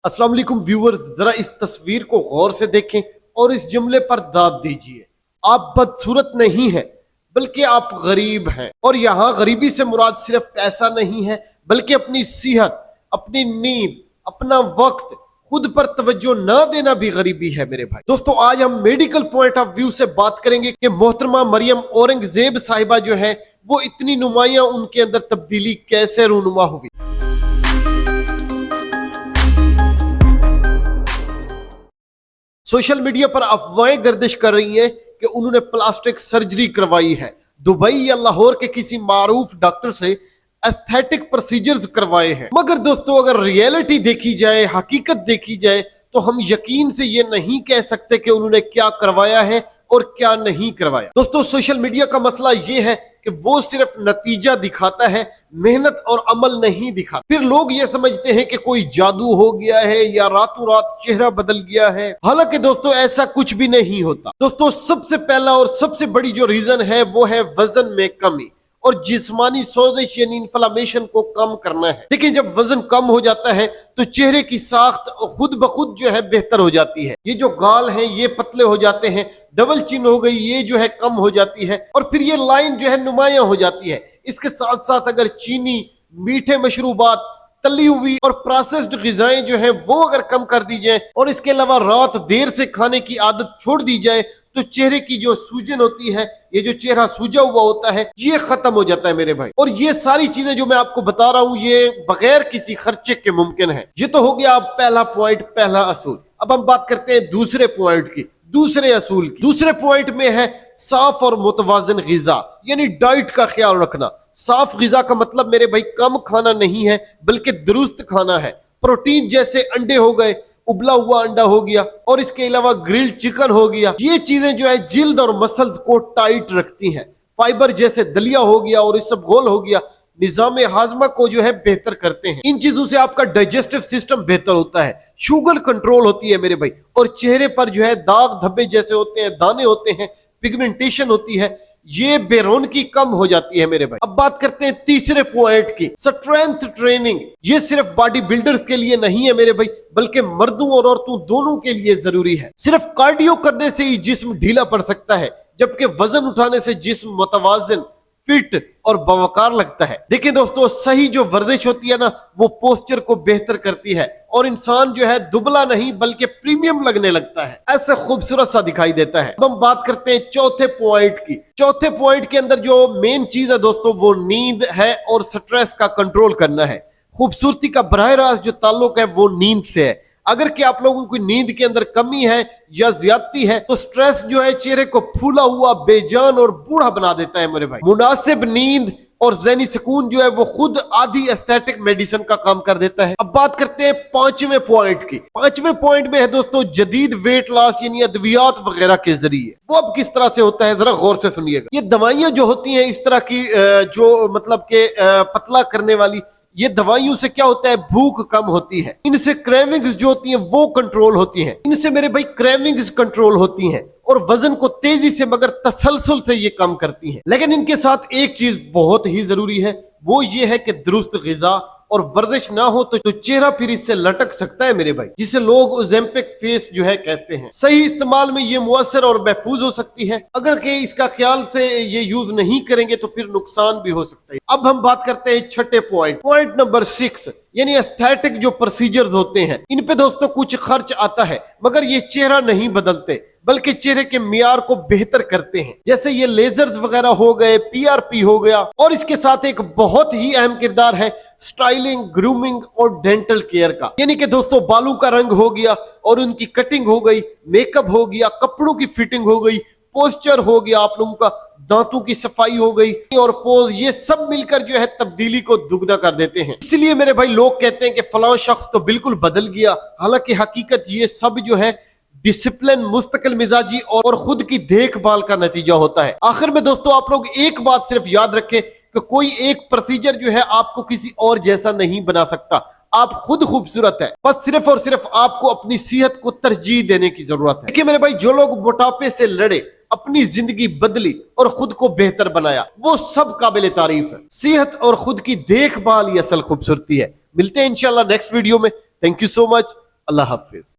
अस्सलाम वालेकुम व्यूअर्स, जरा इस तस्वीर को गौर से देखें और इस जुमले पर दाद दीजिए। आप बदसूरत नहीं हैं बल्कि आप गरीब हैं। और यहाँ गरीबी से मुराद सिर्फ पैसा नहीं है बल्कि अपनी सेहत, अपनी नींद, अपना वक्त, खुद पर तवज्जो ना देना भी गरीबी है मेरे भाई। दोस्तों, आज हम मेडिकल पॉइंट ऑफ व्यू से बात करेंगे कि मोहतरमा मरियम औरंगजेब साहिबा जो है वो इतनी नुमायां उनके अंदर तब्दीली कैसे रूनुमा हुई। सोशल मीडिया पर अफवाहें गर्दिश कर रही हैं कि उन्होंने प्लास्टिक सर्जरी करवाई है। दुबई या लाहौर के किसी मारूफ डॉक्टर से एस्थेटिक प्रोसीजर्स करवाए हैं। मगर दोस्तों, अगर रियलिटी देखी जाए, हकीकत देखी जाए, तो हम यकीन से ये नहीं कह सकते कि उन्होंने क्या करवाया है और क्या नहीं करवाया। दोस्तों, सोशल मीडिया का मसला ये है कि वो सिर्फ नतीजा दिखाता है, मेहनत और अमल नहीं दिखाता। फिर लोग ये समझते हैं कि कोई जादू हो गया है या रातों रात चेहरा बदल गया है। हालांकि दोस्तों, ऐसा कुछ भी नहीं होता। दोस्तों, सबसे पहला और सबसे बड़ी जो रीजन है वो है वजन में कमी और जिस्मानी सोजिश यानी इन्फ्लेमेशन को कम करना है। लेकिन जब वजन कम हो जाता है तो चेहरे की साख्त खुद ब खुद जो है बेहतर हो जाती है। ये जो गाल हैं ये पतले हो जाते हैं, डबल चिन हो गई ये जो है कम हो जाती है और फिर ये लाइन जो है नुमायां हो जाती है। इसके साथ साथ अगर चीनी, मीठे मशरूबात, तली हुई और प्रोसेस्ड ग़िज़ाएं जो है वो अगर कम कर दी जाए और इसके अलावा रात देर से खाने की आदत छोड़ दी जाए तो चेहरे की जो सूजन होती है, ये जो चेहरा सूजा हुआ होता है, ये खत्म हो जाता है मेरे भाई। और ये सारी चीजें जो मैं आपको बता रहा हूं ये बगैर किसी खर्चे के मुमकिन है। ये तो हो गया पहला पॉइंट, पहला असूल। अब हम बात करते हैं दूसरे पॉइंट की, दूसरे असूल की। दूसरे पॉइंट में है साफ और मुतवाज़िन ग़िज़ा यानी डाइट का ख्याल रखना। साफ ग़िज़ा का मतलब मेरे भाई कम खाना नहीं है बल्कि दुरुस्त खाना है। प्रोटीन जैसे अंडे हो गए, उबला हुआ अंडा हो गया और इसके अलावा ग्रिल्ड चिकन हो गया। ये चीजें जो है जिल्द और मसल्स को टाइट रखती हैं। फाइबर जैसे दलिया हो गया और इसबगोल हो गया निजाम हाजमा को जो है बेहतर करते हैं। इन चीजों से आपका डाइजेस्टिव सिस्टम बेहतर होता है, शुगर कंट्रोल होती है मेरे भाई, और चेहरे पर जो है दाग धब्बे जैसे होते हैं, दाने होते हैं, पिगमेंटेशन होती है, ये बेरौनकी कम हो जाती है मेरे भाई। अब बात करते हैं तीसरे पॉइंट की, स्ट्रेंथ ट्रेनिंग। ये सिर्फ बॉडी बिल्डर्स के लिए नहीं है मेरे भाई बल्कि मर्दों और औरतों दोनों के लिए जरूरी है। सिर्फ कार्डियो करने से ही जिस्म ढीला पड़ सकता है जबकि वजन उठाने से जिस्म मुतवाज़िन, फिट और बवकार लगता है। देखिए दोस्तों, सही जो वर्जिश होती है ना वो पोस्चर को बेहतर करती है और इंसान जो है दुबला नहीं बल्कि प्रीमियम लगने लगता है, ऐसा खूबसूरत सा दिखाई देता है। हम बात करते हैं चौथे पॉइंट की। चौथे पॉइंट के अंदर जो मेन चीज है दोस्तों वो नींद है और स्ट्रेस का कंट्रोल करना है। खूबसूरती का बराह रास्त जो ताल्लुक है वो नींद से है। अगर कि आप लोगों की नींद के अंदर कमी है या ज्यादती है तो स्ट्रेस जो है चेहरे को फूला हुआ, बेजान और बूढ़ा बना देता है मेरे भाई। मुनासिब नींद और ज़हनी सुकून जो है वो खुद आधी एस्थेटिक मेडिसिन का काम कर देता है। अब बात करते हैं पांचवें पॉइंट की। पांचवें पॉइंट में है दोस्तों जदीद वेट लॉस यानी अद्वियात वगैरह के जरिए। वो अब किस तरह से होता है जरा गौर से सुनिएगा। ये दवाइयां जो होती हैं इस तरह की जो मतलब के पतला करने वाली, ये दवाइयों से क्या होता है भूख कम होती है, इनसे क्रेविंग्स जो होती हैं वो कंट्रोल होती हैं। इनसे मेरे भाई क्रेविंग्स कंट्रोल होती हैं और वजन को तेजी से मगर तसलसल से ये कम करती हैं। लेकिन इनके साथ एक चीज बहुत ही जरूरी है, वो ये है कि दुरुस्त ग़िज़ा और वर्जिश ना हो तो चेहरा फिर इससे लटक सकता है मेरे भाई, जिसे लोग ओज़ेम्पिक फेस जो है कहते हैं। सही इस्तेमाल में ये मुअस्सर और महफूज हो सकती है, अगर कि इसका ख्याल से ये यूज नहीं करेंगे तो फिर नुकसान भी हो सकता है। अब हम बात करते हैं छठे पॉइंट, पॉइंट नंबर 6 यानी एस्थेटिक जो प्रोसीजर्स होते हैं इन पे दोस्तों कुछ खर्च आता है मगर ये चेहरा नहीं बदलते बल्कि चेहरे के मियार को बेहतर करते हैं। जैसे ये लेजर्स वगैरह हो गए, PRP हो गया, और इसके साथ एक बहुत ही अहम किरदार है स्टाइलिंग, ग्रूमिंग और डेंटल केयर का। यानी कि दोस्तों बालों का रंग हो गया और उनकी कटिंग हो गई, मेकअप हो गया, कपड़ों की फिटिंग हो गई, पोस्चर हो गया आप लोगों का, दांतों की सफाई हो गई और पोज, ये सब मिलकर जो है तब्दीली को दुगना कर देते हैं। इसलिए मेरे भाई लोग कहते हैं कि फलां शख्स तो बिल्कुल बदल गया। हालांकि हकीकत ये सब जो है डिसिप्लिन, मुस्तकिल मिजाजी और खुद की देखभाल का नतीजा होता है। आखिर में दोस्तों आप लोग एक बात सिर्फ याद रखें कि कोई एक प्रोसीजर जो है आपको किसी और जैसा नहीं बना सकता। आप खुद खूबसूरत है, बस सिर्फ और सिर्फ आपको अपनी सेहत को तरजीह देने की जरूरत है। देखिए मेरे भाई, जो लोग मोटापे से लड़े, अपनी जिंदगी बदली और खुद को बेहतर बनाया, वो सब काबिल तारीफ है। सेहत और खुद की देखभाल ही असल खूबसूरती है। मिलते हैं इंशाल्लाह नेक्स्ट वीडियो में। Thank you so much. اللہ حافظ.